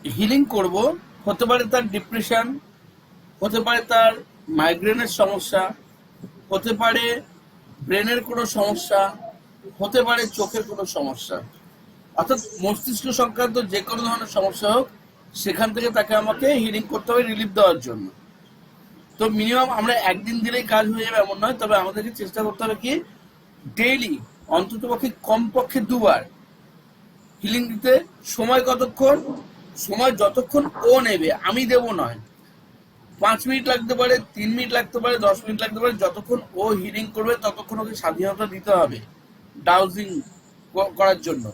Healing করব, হতে পারে তার ডিপ্রেশন, হতে পারে তার মাইগ্রেনের সমস্যা, হতে পারে ব্রেনের কোনো সমস্যা, হতে পারে চোখের কোনো সমস্যা, অর্থাৎ মস্তিষ্ক সংক্রান্ত যে কোনো ধরনের সমস্যা হোক, সেখান থেকে তাকে আমাকে হিলিং করতে হবে রিলিফ দেওয়ার জন্য। তো মিনিমাম আমরা একদিন দিলেই কাজ হয়ে যাবে এমন নয়, তবে আমাদেরকে চেষ্টা করতে হবে কি ডেইলি অন্তত পক্ষে কমপক্ষে 2 বার হিলিং দিতে। সময় কতক্ষণ? সময় যতক্ষণ ও নেবে, আমি দেব নয়। 5 মিনিট লাগতে পারে, 3 মিনিট লাগতে পারে, 10 মিনিট লাগতে পারে, যতক্ষণ ও হিলিং করবে ততক্ষণ ওকে স্বাধীনতা দিতে হবে ডাউজিং করার জন্য।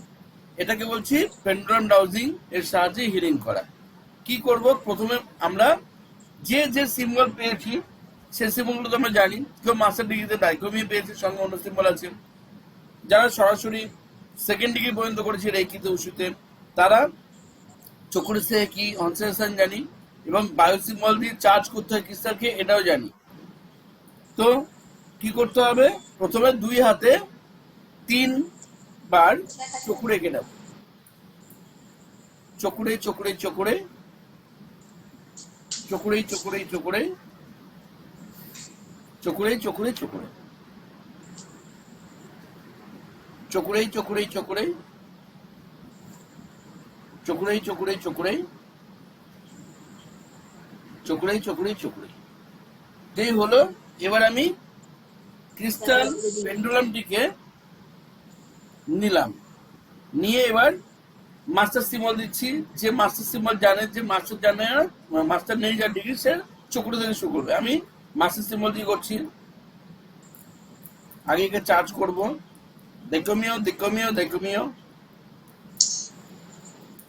এটাকে বলছি পেন্ডুলাম ডাউজিং এর সাহায্যে হিলিং করা। কি করব? প্রথমে আমরা যে যে সিম্বল পেয়েছি সেই সিম্বলগুলো তো আমরা জানি। কেউ মাস্টার ডিগ্রিতে ডাইক্রোমি পেয়েছে, সঙ্গে অন্য সিম্বল আছে। যারা সরাসরি সেকেন্ড ডিগ্রি পর্যন্ত করেছে রেকিতে উশুতে, তারা চকুরে সে কি অনসেশন জানি, এবং বায়ো সিম্বল দিয়ে চার্জ করতে হয় ক্রিস্টালকে, এটাও জানি। তো কি করতে হবে? প্রথমে 2 হাতে 3 বার চকুরে এঁকে নেব। চকুরে চকুরে চকুরে চকুরে চকুরে চকুরে চকুরে চকুরে চকুরে চকুরে চকুরে চকুরে চকুরে চকুরে চকুরে চকুরে চকুরে চকুরে এই হলো। এবার আমি ক্রিস্টাল পেন্ডুলামটিকে নিলাম, নিয়ে এবার মাস্টার সিম্বল দিচ্ছি। যে মাস্টার সিম্বল জানে, যে মাস্টার জানে না, মাস্টার নেই যার ডিগ্রি, সে চকুরে থেকে শুরু করবে। আমি মাস্টার সিম্বল দিয়ে করছি। আগে একে চার্জ করব। দেখমিও দেখমিও দেখমিও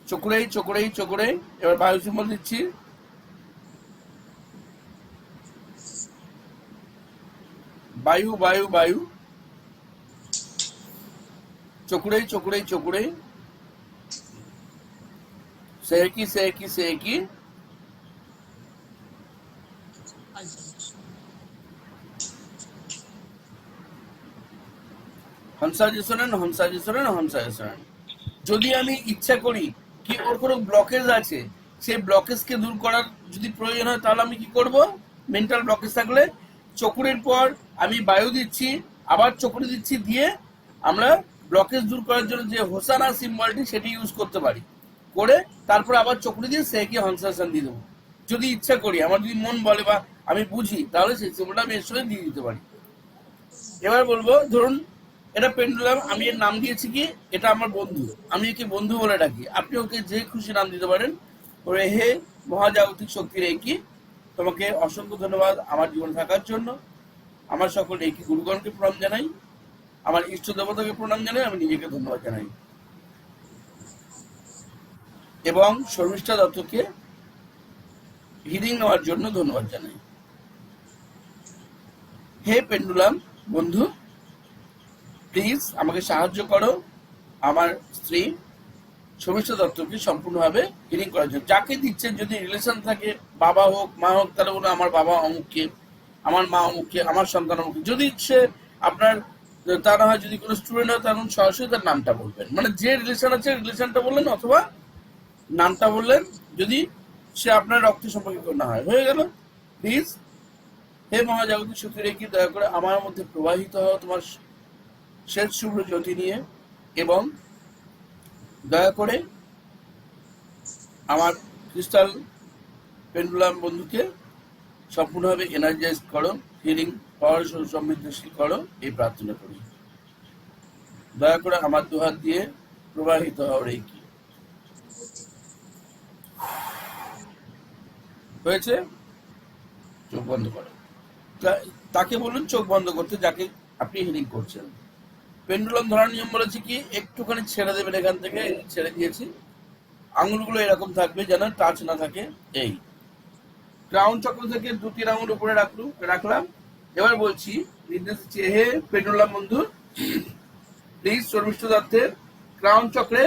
চকুরেই চকুরেই চকুরে। এবার বায়ু সিম্বল দিচ্ছি। বায়ু বায়ু বায়ু চকুরেই চকুরেই চকুরে সে কি সে কি সে কি হংসাজেশন হংসাজেশন হংসাজেশন। যদি আমি ইচ্ছা করি কি ওর কোনো ব্লকেজ আছে, সেই ব্লকেজকে দূর করার যদি প্রয়োজন হয়, তাহলে আমি কি করব? মেন্টাল ব্লকেজ থাকলে চকুরের পর আমি বায়ু দিচ্ছি, আবার চকুরে দিচ্ছি, দিয়ে আমরা ব্লকেজ দূর করার জন্য যে হোসানা সিম্বলটি সেটি ইউজ করতে পারি, করে তারপর আবার চকুরে দিয়ে সে কি হংসাজেশন দিয়ে দেবো। যদি ইচ্ছা করি, আমার যদি মন বলে বা আমি বুঝি, তাহলে সেই সিম্বলটা আমি এর সঙ্গে দিয়ে দিতে পারি। এবার বলবো, ধরুন এটা পেন্ডুলাম, আমি এর নাম দিয়েছি কি, এটা আমার বন্ধু, আমি একে বন্ধু বলে ডাকি। আপনি ওকে যে খুশি নাম দিতে পারেন। ওরে হে মহাজাগতিক শক্তির একই, তোমাকে অসংখ্য ধন্যবাদ আমার জীবনে থাকার জন্য। আমার সকল একই গুরুগণকে প্রণাম জানাই, আমার ইষ্ট দেবতাকে প্রণাম জানাই, আমি নিজেকে ধন্যবাদ জানাই, এবং শর্মিষ্ঠা দত্তকে হিলিং নেওয়ার জন্য ধন্যবাদ জানাই। হে পেন্ডুলাম বন্ধু, প্লিজ আমাকে সাহায্য করো আমার স্ত্রী শর্মিষ্ঠা দত্তকে সম্পূর্ণভাবে হিলিং করার জন্য। যাকে দিচ্ছেন, যদি রিলেশন থাকে, বাবা হোক মা হোক, তাহলে বলুন আমার বাবা অমুককে, আমার মা অমুককে, আমার সন্তান অমুককে। যদি ইচ্ছে আপনার তা না হয়, যদি কোনো স্টুডেন্ট হয়, তখন সরাসরি তার নামটা বলবেন, মানে যে রিলেশন আছে রিলেশনটা বললেন, অথবা নামটা বললেন, যদি সে আপনার রক্ত সম্পর্কিত না হয়। হয়ে গেল। প্লিজ হে মহাজাগতিক শক্তি রেখে দয়া করে আমার মধ্যে প্রবাহিত হওয়া তোমার শেষ শুভ্র জ্যোতি নিয়ে, এবং দয়া করে আমার ক্রিস্টাল পেন্ডুলাম বন্ধুকে সম্পূর্ণভাবে এনার্জাইজ করো, হিলিং পাওয়ার সমৃদ্ধশীল করো, এই প্রার্থনা করি। দয়া করে আমার 2 হাত দিয়ে প্রবাহিত হওয়ার এই কি হয়েছে। চোখ বন্ধ করো। তাকে বলুন চোখ বন্ধ করতে, যাকে আপনি হিলিং করছেন। পেন্ডুলাম ধরার নিয়ম বলেছি কি, একটুখানি ছেড়ে দেবেন এখান থেকে। ছেড়ে দিয়েছি। আঙুলগুলো এরকম থাকবে, যেন টাচ না থাকে। এই ক্রাউন চক্র থেকে 2-3 আঙুল উপরে রাখলাম। এবার বলছি নির্দেশ দিচ্ছি, হে পেন্ডুলাম বন্ধু, প্লিজ শর্মিষ্ঠা দত্তের ক্রাউন চক্রে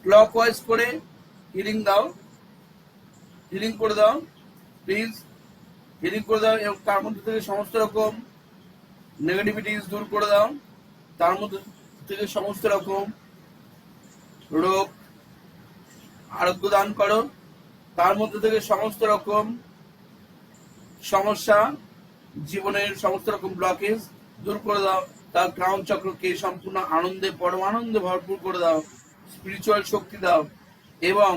ক্লকওয়াইজ করে হিলিং দাও, হিলিং করে দাও, প্লিজ হিলিং করে দাও, এবং তার মধ্যে থেকে সমস্ত রকম নেগেটিভিটিস দূর করে দাও। তার মধ্যে থেকে সমস্ত রকম রোগ, আরোগ্য দান করো। তার মধ্যে থেকে সমস্ত রকম সমস্যা, জীবনের সমস্ত রকম ব্লকেজ দূর করে দাও। তার ক্রাউন চক্রকে সম্পূর্ণ আনন্দে, পরমানন্দে ভরপুর করে দাও। স্পিরিচুয়াল শক্তি দাও এবং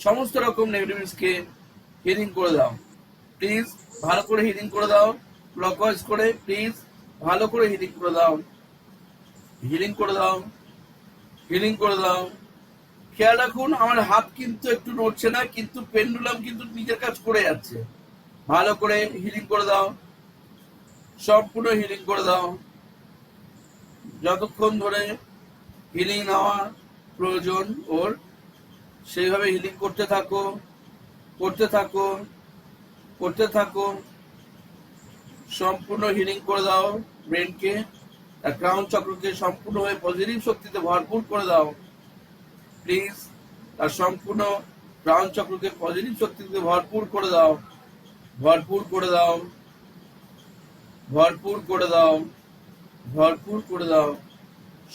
সমস্ত রকম নেগেটিভিটিসকে হিলিং করে দাও। প্লিজ ভালো করে হিলিং করে দাও। ক্লকওয়াইজ করে প্লিজ ভালো করে হিলিং করে দাও। হিলিং করে দাও, হিলিং করে দাও। খেয়াল রাখুন, আমার হাত কিন্তু একটু নড়ছে না, কিন্তু পেন্ডুলাম কিন্তু নিজের কাজ করে যাচ্ছে। ভালো করে হিলিং করে দাও, সম্পূর্ণ হিলিং করে দাও। যতক্ষণ ধরে হিলিং নেওয়া প্রয়োজন ওর, সেইভাবে হিলিং করতে থাকো, করতে থাকো, করতে থাকো। সম্পূর্ণ হিলিং করে দাও ব্রেনকে, আর ক্রাউন চক্রকে সম্পূর্ণভাবে পজিটিভ শক্তিতে ভরপুর করে দাও। প্লিজ তার সম্পূর্ণ ক্রাউন চক্রকে পজিটিভ শক্তিতে ভরপুর করে দাও, ভরপুর করে দাও, ভরপুর করে দাও, ভরপুর করে দাও।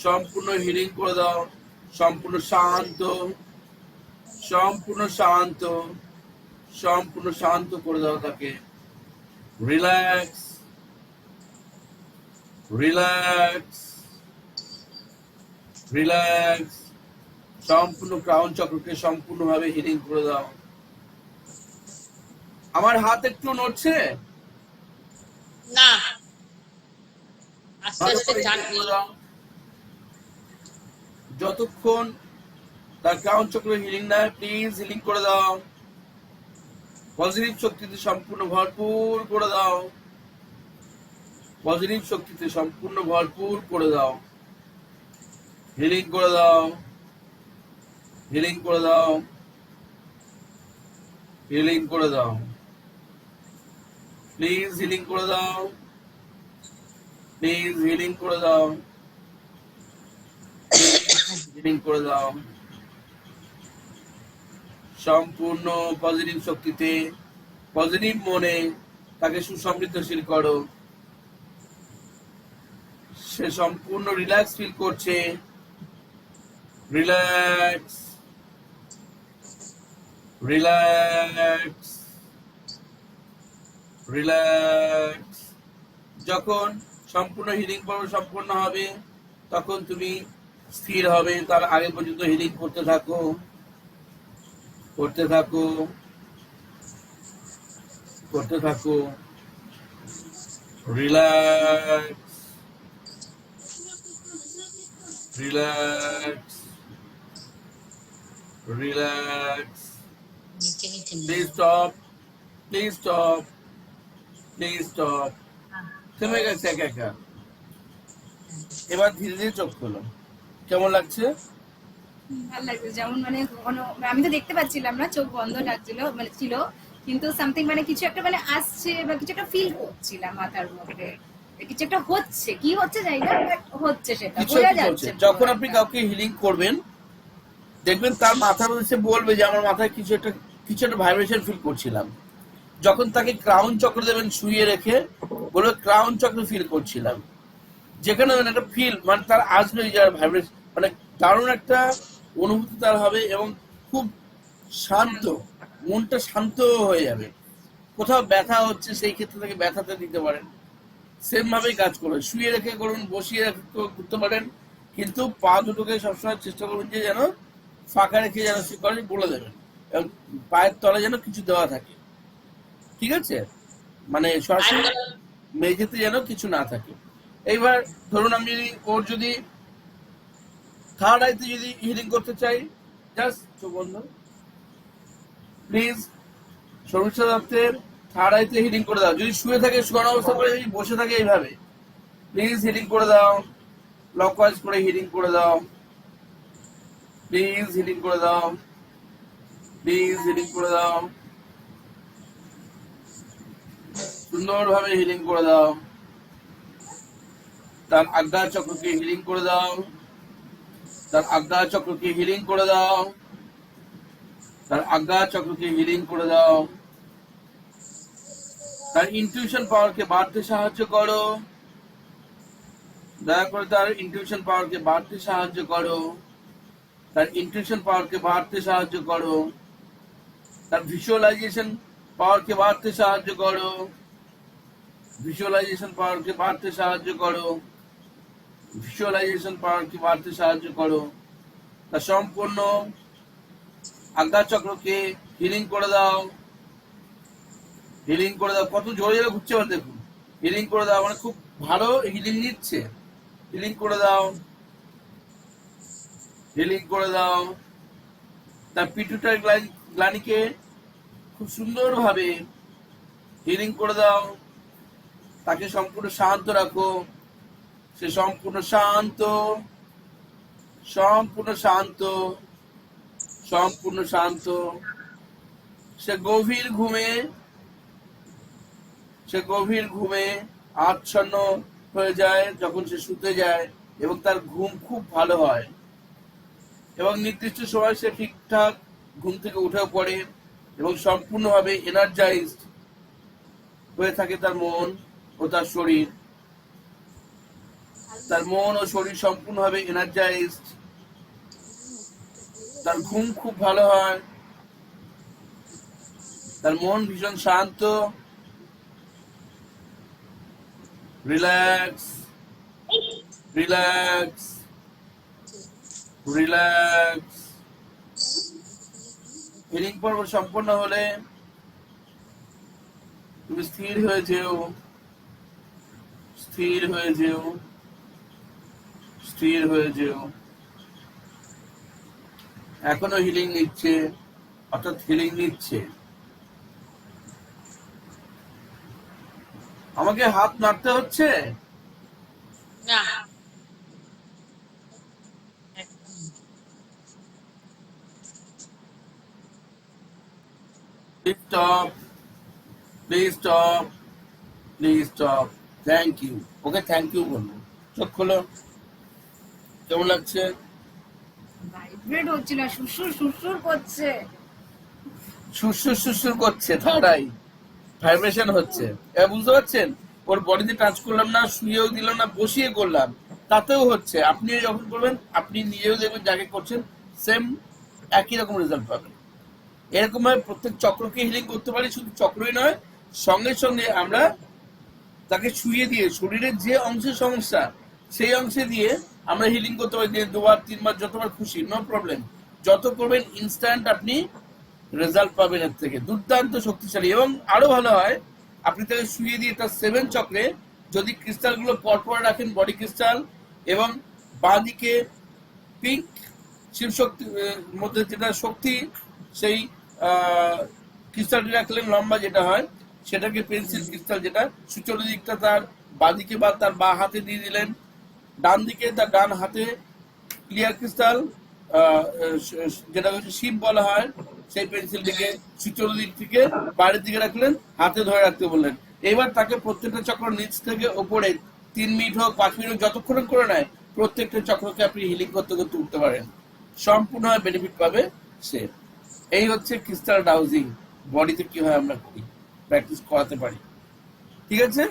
সম্পূর্ণ হিলিং করে দাও। সম্পূর্ণ শান্ত, সম্পূর্ণ শান্ত, সম্পূর্ণ শান্ত করে দাও তাকে। Relax, relax, relax. সম্পূর্ণ ক্রাউন চক্রকে সম্পূর্ণভাবে হিলিং করে দাও। আমার হাত একটু নড়ছে না, আস্তে আস্তে চাটনি। যতক্ষণ তার ক্রাউন চক্র হিলিং নেয়, প্লিজ হিলিং করে দাও। পজিটিভ শক্তিতে সম্পূর্ণ ভরপুর করে দাও, পজিটিভ শক্তিতে সম্পূর্ণ ভরপুর করে দাও। হিলিং করে দাও, হিলিং করে দাও, হিলিং করে দাও। প্লিজ হিলিং করে দাও, প্লিজ হিলিং করে দাও, হিলিং করে দাও। সম্পূর্ণ পজিটিভ শক্তিতে, পজিটিভ মনে তাকে সুসমৃদ্ধশীল করো। সে সম্পূর্ণ রিল্যাক্স ফিল করছে। Relax, relax, relax. যখন সম্পূর্ণ হিলিং পর্ব সম্পূর্ণ হবে, তখন তুমি স্থির হবে। তার আগে পর্যন্ত হিলিং করতে থাকো, করতে থাকো, করতে থাকো। Relax, relax, relax. Please stop, please stop, please stop. থেমে গেছে একা একা। এবার ধীরে ধীরে চোখ খোলো। কেমন লাগছে? ভালো লাগছে। যেমন মানে আমি তো দেখতে পাচ্ছিলাম না, চোখ বন্ধ লাগছিল, মানে ছিল, কিন্তু সামথিং মানে কিছু একটা মানে আসছে বা কিছু একটা ফিল করছিলাম মাথার মধ্যে, কিছু একটা হচ্ছে, কি হচ্ছে জানি না, হচ্ছে, সেটা বোঝা যাচ্ছে। যখন আপনি কাউকে হিলিং করবেন, দেখবেন তার মাথার মধ্যে সে বলবে যে আমার মাথায় কিছু একটা ভাইব্রেশন ফিল করছিলাম। যখন তাকে ক্রাউন চক্র দেবেন শুয়ে রেখে, বলবে ক্রাউন চক্র ফিল করছিলাম। যেখানে একটা ফিল মানে তার আসবে, যার ভাইব্রেশন মানে দারুণ একটা অনুভূতি তার হবে এবং খুব শান্ত, মনটা শান্ত হয়ে যাবে। কোথাও ব্যথা হচ্ছে, সেই ক্ষেত্রে তাকে ব্যথাতে দিতে পারেন। সেম ভাবেই কাজ করবেন, শুয়ে রেখে করুন, বসিয়ে রেখে করতে পারেন, কিন্তু পা দুটোকে সবসময় চেষ্টা করবেন যে যেন ফাঁকা রেখে যেন সে করে বলে দেবেন, এবং পায়ের তলে যেন কিছু দেওয়া থাকে। ঠিক আছে? মানে সরাসরি মেঝেতে যেন কিছু না থাকে। এইবার ধরুন আমি ওর যদি থার্ড আইতে যদি হিলিং করতে চাই, জাস্ট চোখ বন্ধ, প্লিজ সরিষা দত্তের থার্ড আইতে হিলিং করে দাও। যদি শুয়ে থাকে শোয়ানো অবস্থা করে, যদি বসে থাকে এইভাবে, প্লিজ হিলিং করে দাও। ক্লকওয়াইজ করে হিলিং করে দাও, প্লিজ হিলিং করে দাও, প্লিজ হিলিং করে দাও। সুন্দরভাবে হিলিং করে দাও। তার আজ্ঞা চক্রকে হিলিং করে দাও, তার আজ্ঞা চক্রকে হিলিং করে দাও, তার আজ্ঞা চক্রকে হিলিং করে দাও। তার ইনটিউশন পাওয়ারকে বাড়তে সাহায্য করো। দয়া করে তার ইনটিউশন পাওয়ারকে বাড়তে সাহায্য করো। তার ইন্টিউশন পাওয়ারকে বাড়তে সাহায্য করো, তার ভিজুয়ালাইজেশন পাওয়ারকে বাড়তে সাহায্য করো, ভিজুয়ালাইজেশন পাওয়ারকে বাড়তে সাহায্য করো, ভিজুয়ালাইজেশন পাওয়ারকে বাড়তে সাহায্য করো, তার সম্পূর্ণ আজ্ঞা চক্রকে হিলিং করে দাও, হিলিং করে দাও। কত জোরে জোরে ঘুরছে এবার দেখুন, হিলিং করে দাও, মানে খুব ভালো হিলিং নিচ্ছে, হিলিং করে দাও, হিলিং করে দাও। তার পিটুইটারি গ্ল্যান্ডকে খুব সুন্দরভাবে হিলিং করে দাও, তাকে সম্পূর্ণ শান্ত রাখো, সে সম্পূর্ণ শান্ত, সম্পূর্ণ শান্ত, সম্পূর্ণ শান্ত। সে গভীর ঘুমে, সে গভীর ঘুমে আচ্ছন্ন হয়ে যায় যখন সে শুতে যায়, এবং তার ঘুম খুব ভালো হয়, এবং নির্দিষ্ট সময় সে ঠিকঠাক ঘুম থেকে উঠেও পড়ে এবং সম্পূর্ণভাবে এনার্জাইজড হয়ে থাকে তার মন ও তার শরীর। তার মন ও শরীর সম্পূর্ণভাবে এনার্জাইজড, তার ঘুম খুব ভালো হয়, তার মন ভীষণ শান্ত, রিল্যাক্স, রিল্যাক্স, রিল্যাক্স। হিলিং পর্ব সম্পন্ন হলে তুমি স্থির হয়ে যেও, স্থির হয়ে যেও, স্থির হয়ে যেও। এখনো হিলিং নিচ্ছে, অর্থাৎ হিলিং নিচ্ছে। আমাকে হাত নাড়তে হচ্ছে? না। Please stop, please stop, please stop. Thank you. Okay thank you বলবো। চোখ খোলো, কেমন লাগছে? ভাইব্রেট হচ্ছিল, সুরসুর সুরসুর করছে। সুরসুর সুরসুর করছে, তারাই ভাইব্রেশন হচ্ছে। এবার বুঝতে পারছেন? ওর বডিতে টাচ করলাম না, শুয়েও দিলাম না, বসিয়ে করলাম, তাতেও হচ্ছে। আপনি যখন করবেন, আপনি নিজেও দেখবেন যাকে করছেন সেম একই রকম রেজাল্ট পাবেন। এরকম ভাবে প্রত্যেক চক্রকে হিলিং করতে পারি। শুধু চক্রই নয়, সঙ্গে সঙ্গে আমরা তাকে শুয়ে দিয়ে শরীরের যে অংশের সমস্যা সেই অংশে দিয়ে আমরা হিলিং করতে পারি। যে 2 বার 3 বার যতবার খুশি, নো প্রবলেম। যত করবেন ইনস্ট্যান্ট আপনি রেজাল্ট পাবেন এর থেকে, দুর্দান্ত শক্তিশালী। এবং আরো ভালো হয়, আপনি তাকে শুয়ে দিয়ে তার 7 চক্রে যদি ক্রিস্টালগুলো পরপর রাখেন, বডি ক্রিস্টাল, এবং বাঁ দিকে পিঙ্ক শিব শক্তি মধ্যে যেটা শক্তি, সেই ক্রিস্টালটি রাখলেন লম্বা যেটা হয়, সেটাকে পেন্সিল ক্রিস্টাল, যেটা সুচল দিকটা তার বাঁদিকে বা তার বাঁ হাতে দিয়ে দিলেন, ডান দিকে তার ডান হাতে ক্লিয়ার ক্রিস্টাল, যেটা হচ্ছে শিব বলা হয়, সেই পেন্সিলটিকে সুচল দিক থেকে বাইরের দিকে রাখলেন, হাতে ধরে রাখতে বললেন। এবার তাকে প্রত্যেকটা চক্র নিচ থেকে ওপরে 3 মিনিট হোক 5 মিনিট হোক যতক্ষণ করে নেয়, প্রত্যেকটা চক্রকে আপনি হিলিং করতে করতে উঠতে পারেন, সম্পূর্ণভাবে বেনিফিট পাবে সে। এই হচ্ছে ক্রিস্টাল ডাউজিং, বডিতে কিভাবে আমরা করি, প্র্যাকটিস করাতে পারি। ঠিক আছে?